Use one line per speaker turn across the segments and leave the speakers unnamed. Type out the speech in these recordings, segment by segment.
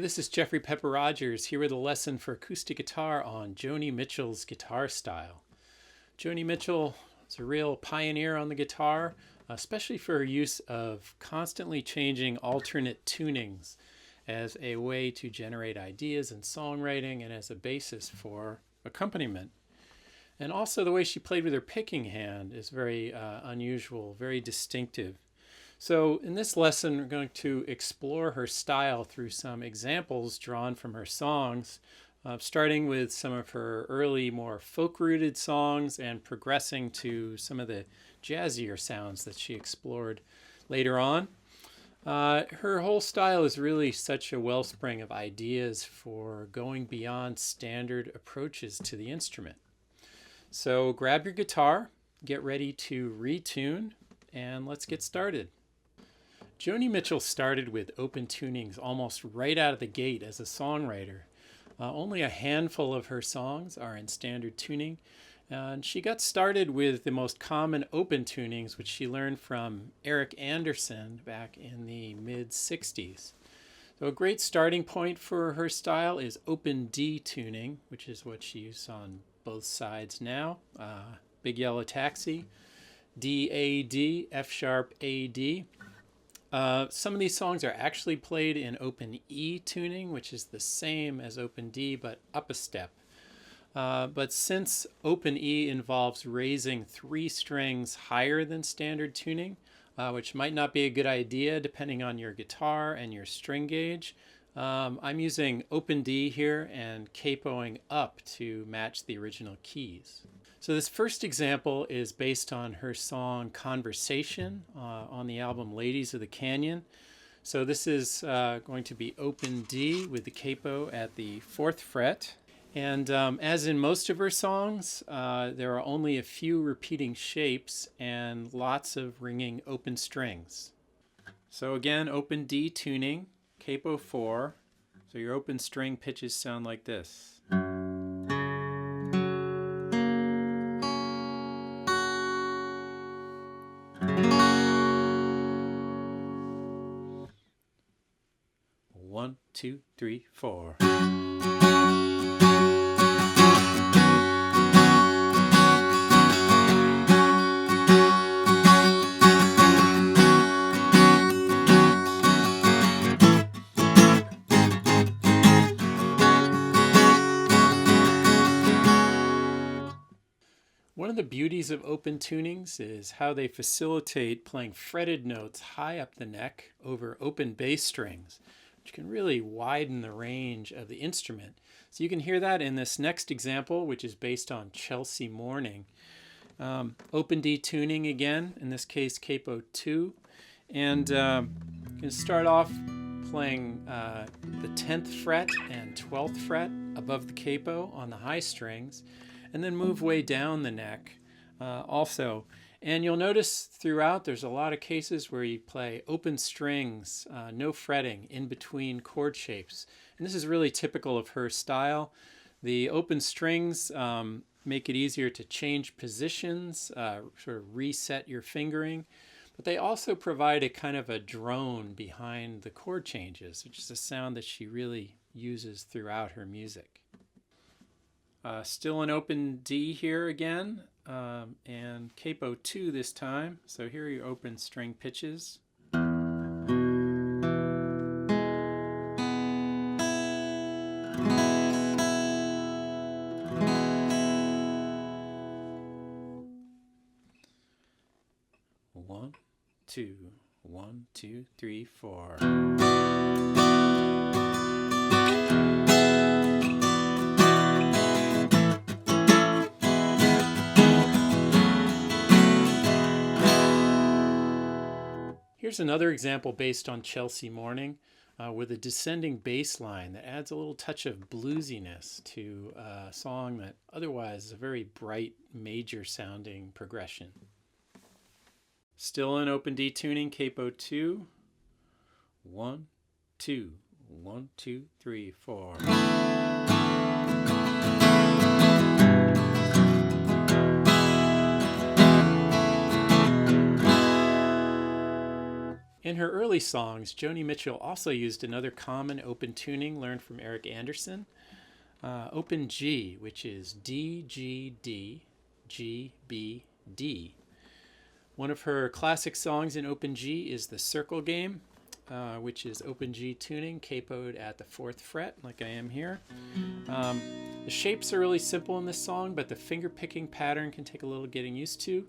This is Jeffrey Pepper Rogers here with a lesson for acoustic guitar on Joni Mitchell's guitar style. Joni Mitchell is a real pioneer on the guitar, especially for her use of constantly changing alternate tunings as a way to generate ideas in songwriting and as a basis for accompaniment. And also the way she played with her picking hand is very unusual, very distinctive. So in this lesson, we're going to explore her style through some examples drawn from her songs, starting with some of her early, more folk-rooted songs and progressing to some of the jazzier sounds that she explored later on. Her whole style is really such a wellspring of ideas for going beyond standard approaches to the instrument. So grab your guitar, get ready to retune, and let's get started. Joni Mitchell started with open tunings almost right out of the gate as a songwriter. Only a handful of her songs are in standard tuning, and she got started with the most common open tunings, which she learned from Eric Anderson back in the mid-60s. So a great starting point for her style is open D tuning, which is what she uses on both sides now. Big Yellow Taxi, D, A, D, F sharp, A, D. Some of these songs are actually played in open E tuning, which is the same as open D, but up a step. But since open E involves raising 3 strings higher than standard tuning, which might not be a good idea depending on your guitar and your string gauge, I'm using open D here and capoing up to match the original keys. So this first example is based on her song Conversation on the album Ladies of the Canyon. So this is going to be open D with the capo at the 4th fret. And as in most of her songs, there are only a few repeating shapes and lots of ringing open strings. So again, open D tuning, capo 4. So your open string pitches sound like this. One, two, three, four. One of the beauties of open tunings is how they facilitate playing fretted notes high up the neck over open bass strings, which can really widen the range of the instrument. So you can hear that in this next example, which is based on Chelsea Morning. Open D tuning again, in this case capo 2. And you can start off playing the 10th fret and 12th fret above the capo on the high strings, and then move way down the neck also. And you'll notice throughout there's a lot of cases where you play open strings, no fretting in between chord shapes. And this is really typical of her style. The open strings make it easier to change positions, sort of reset your fingering. But they also provide a kind of a drone behind the chord changes, which is a sound that she really uses throughout her music. Still an open D here again, and capo 2 this time. So here are your open string pitches. One, two, 1, 2, 3, 4. Here's another example based on Chelsea Morning with a descending bass line that adds a little touch of bluesiness to a song that otherwise is a very bright, major sounding progression. Still in open D tuning, capo 2. 1, 2, 1, 2, 3, 4. In her early songs, Joni Mitchell also used another common open tuning learned from Eric Anderson, open G, which is D, G, D, G, B, D. One of her classic songs in open G is the Circle Game, which is open G tuning, capoed at the 4th fret, like I am here. The shapes are really simple in this song, but the finger picking pattern can take a little getting used to.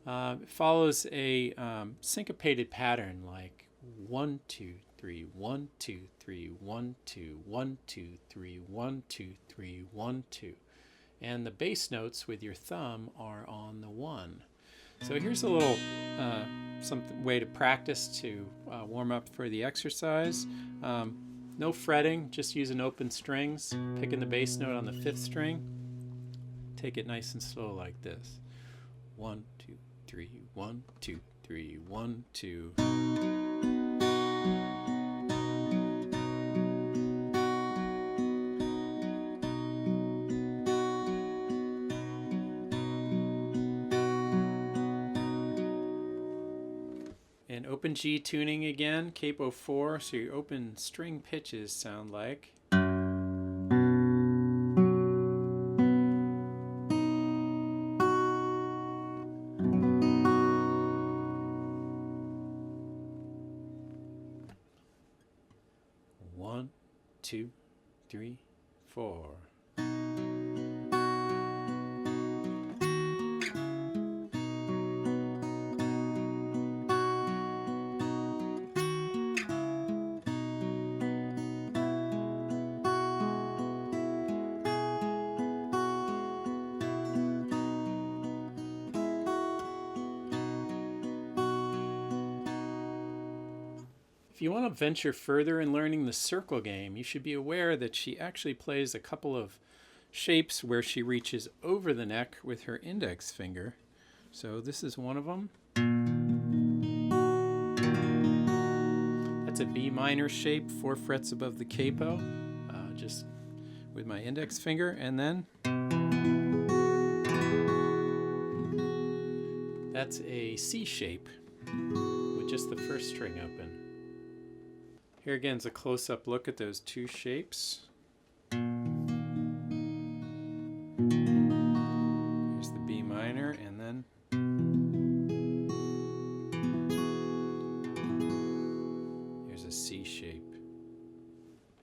It follows a syncopated pattern like 1, 2, 3, 1, 2, 3, 1, 2, 1, 2, 3, 1, 2, 3, 1, 2. And the bass notes with your thumb are on the 1. So here's a little some way to practice to warm up for the exercise. No fretting, just using open strings, picking the bass note on the 5th string. Take it nice and slow like this. 1, 2, 3, 1, 2, 3, 1, 2. And open G tuning again, capo 4, so your open string pitches sound like. One, 2, 3, 4. If you want to venture further in learning the circle game, you should be aware that she actually plays a couple of shapes where she reaches over the neck with her index finger. So this is one of them. That's a B minor shape, 4 frets above the capo, just with my index finger. And then that's a C shape with just the 1st string open. Here again is a close-up look at those 2 shapes. Here's the B minor, and then here's a C shape.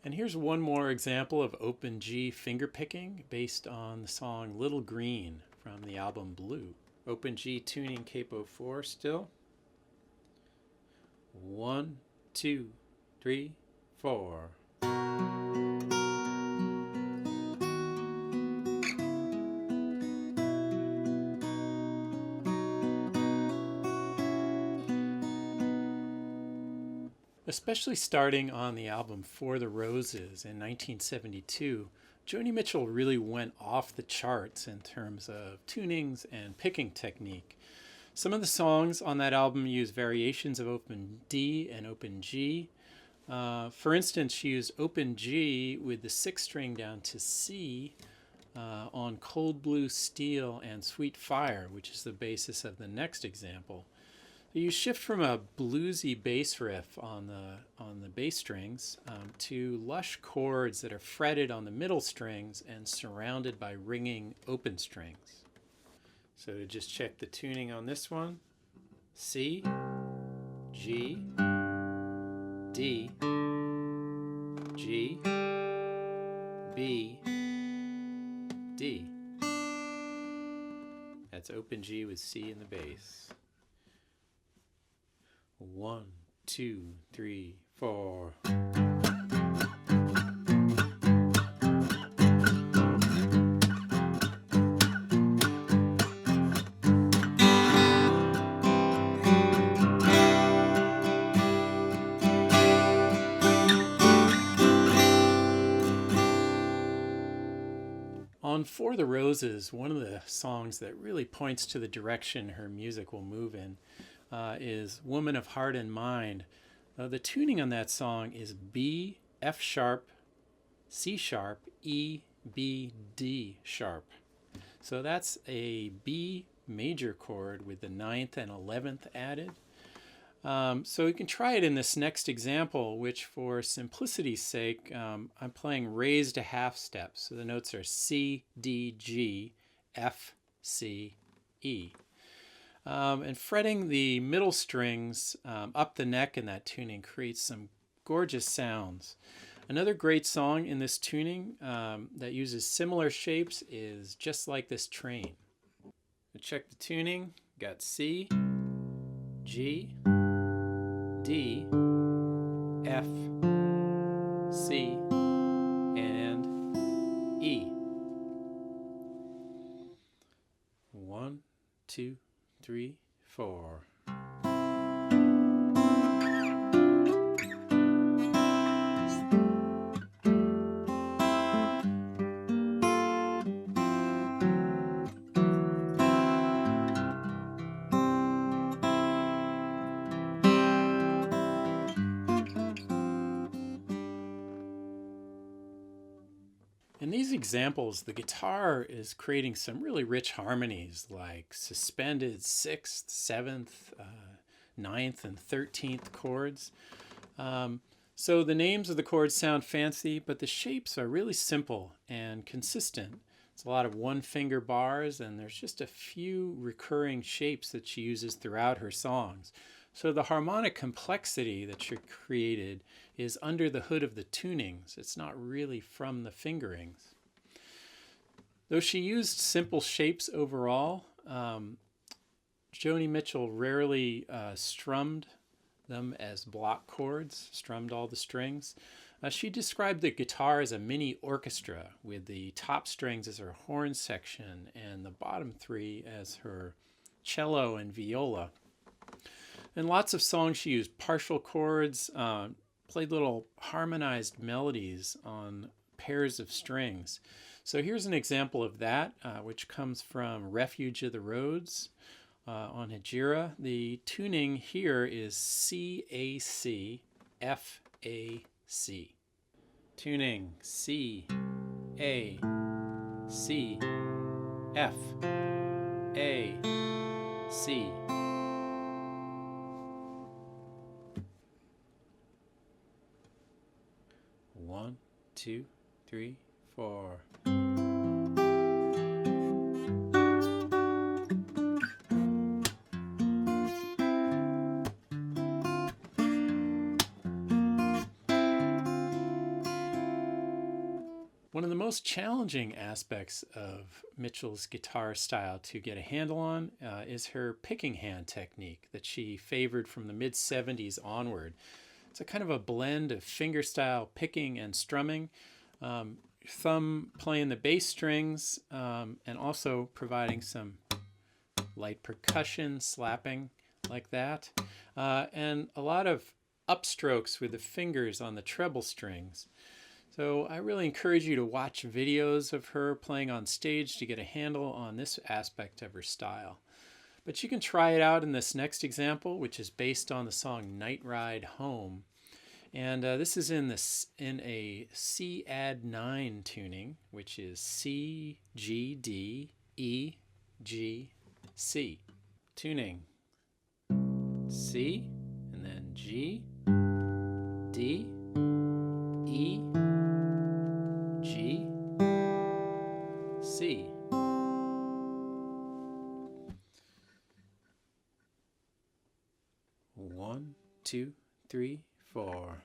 And here's one more example of open G finger picking based on the song Little Green from the album Blue. Open G tuning capo 4 still. 1, 2, 3, 4. Especially starting on the album For the Roses in 1972, Joni Mitchell really went off the charts in terms of tunings and picking technique. Some of the songs on that album use variations of open D and open G. For instance, she used open G with the 6th string down to C on Cold Blue Steel and Sweet Fire, which is the basis of the next example. You shift from a bluesy bass riff on the bass strings to lush chords that are fretted on the middle strings and surrounded by ringing open strings. So to just check the tuning on this one, C, G, D, G, B, D. That's open G with C in the bass. 1, 2, 3, 4. On For the Roses, one of the songs that really points to the direction her music will move in is Woman of Heart and Mind. The tuning on that song is B, F sharp, C sharp, E, B, D sharp. So that's a B major chord with the 9th and 11th added. So you can try it in this next example, which for simplicity's sake, I'm playing raised a half step. So the notes are C, D, G, F, C, E. And fretting the middle strings up the neck in that tuning creates some gorgeous sounds. Another great song in this tuning that uses similar shapes is Just Like This Train. So check the tuning. Got C, G, D, F, C, and E. 1, 2, 3, 4. In these examples, the guitar is creating some really rich harmonies like suspended 6th, 7th, 9th, and 13th chords. So the names of the chords sound fancy, but the shapes are really simple and consistent. It's a lot of one-finger bars, and there's just a few recurring shapes that she uses throughout her songs. So the harmonic complexity that she created is under the hood of the tunings. It's not really from the fingerings. Though she used simple shapes overall, Joni Mitchell rarely strummed them as block chords, strummed all the strings. She described the guitar as a mini orchestra with the top strings as her horn section and the bottom 3 as her cello and viola. In lots of songs she used partial chords, played little harmonized melodies on pairs of strings. So here's an example of that, which comes from Refuge of the Roads on Hejira. The tuning here is C-A-C, F-A-C. Tuning C-A-C, F-A-C. One, 2, 3, 4. One of the most challenging aspects of Mitchell's guitar style to get a handle on is her picking hand technique that she favored from the mid-70s onward. It's a kind of a blend of fingerstyle picking and strumming, thumb playing the bass strings, and also providing some light percussion, slapping like that, and a lot of upstrokes with the fingers on the treble strings. So I really encourage you to watch videos of her playing on stage to get a handle on this aspect of her style. But you can try it out in this next example, which is based on the song Night Ride Home. And this is in a C add 9 tuning, which is C, G, D, E, G, C. Tuning C, and then G, D, E, G, C. One, 2, 3, 4.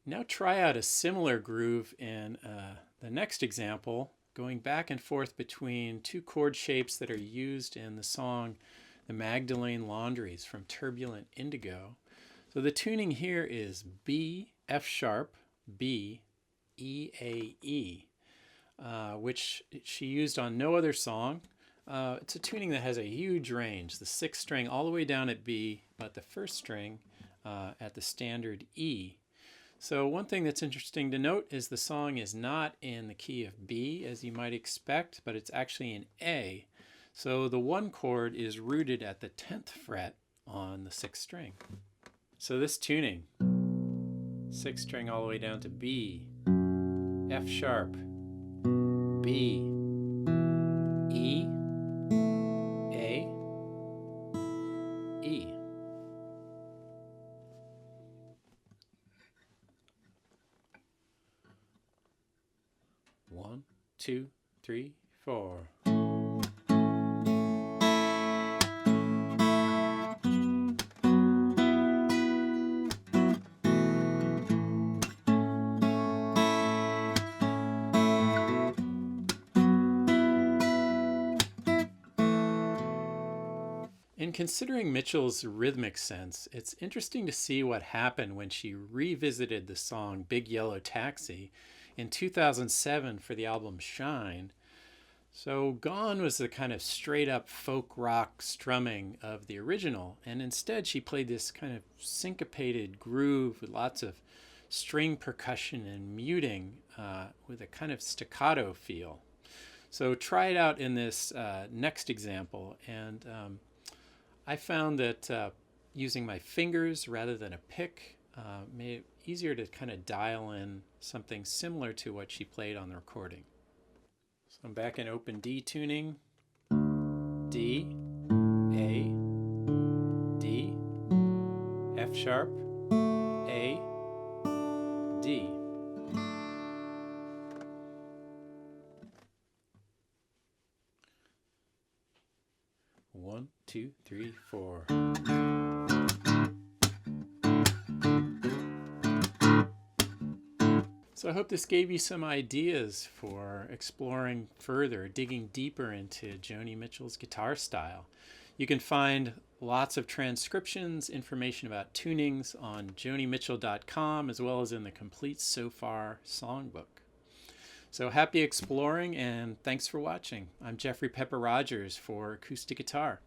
Now try out a similar groove in the next example, going back and forth between 2 chord shapes that are used in the song The Magdalene Laundries from Turbulent Indigo. So the tuning here is B, F sharp, B, E, A, E, which she used on no other song. It's a tuning that has a huge range, the 6th string all the way down at B, but the 1st string at the standard E. So one thing that's interesting to note is the song is not in the key of B as you might expect, but it's actually in A. So the one chord is rooted at the 10th fret on the 6th string. So this tuning, 6th string all the way down to B, F sharp, B, E, A, E. One, two, three, four. In considering Mitchell's rhythmic sense, it's interesting to see what happened when she revisited the song Big Yellow Taxi in 2007 for the album Shine. So Gone was the kind of straight up folk rock strumming of the original, and instead she played this kind of syncopated groove with lots of string percussion and muting with a kind of staccato feel. So try it out in this next example, and I found that using my fingers rather than a pick made it easier to kind of dial in something similar to what she played on the recording. So I'm back in open D tuning. D, A, D, F sharp, A, D. One, two, three, four. So I hope this gave you some ideas for exploring further, digging deeper into Joni Mitchell's guitar style. You can find lots of transcriptions, information about tunings on jonimitchell.com, as well as in the Complete So Far songbook. So happy exploring, and thanks for watching. I'm Jeffrey Pepper Rogers for Acoustic Guitar.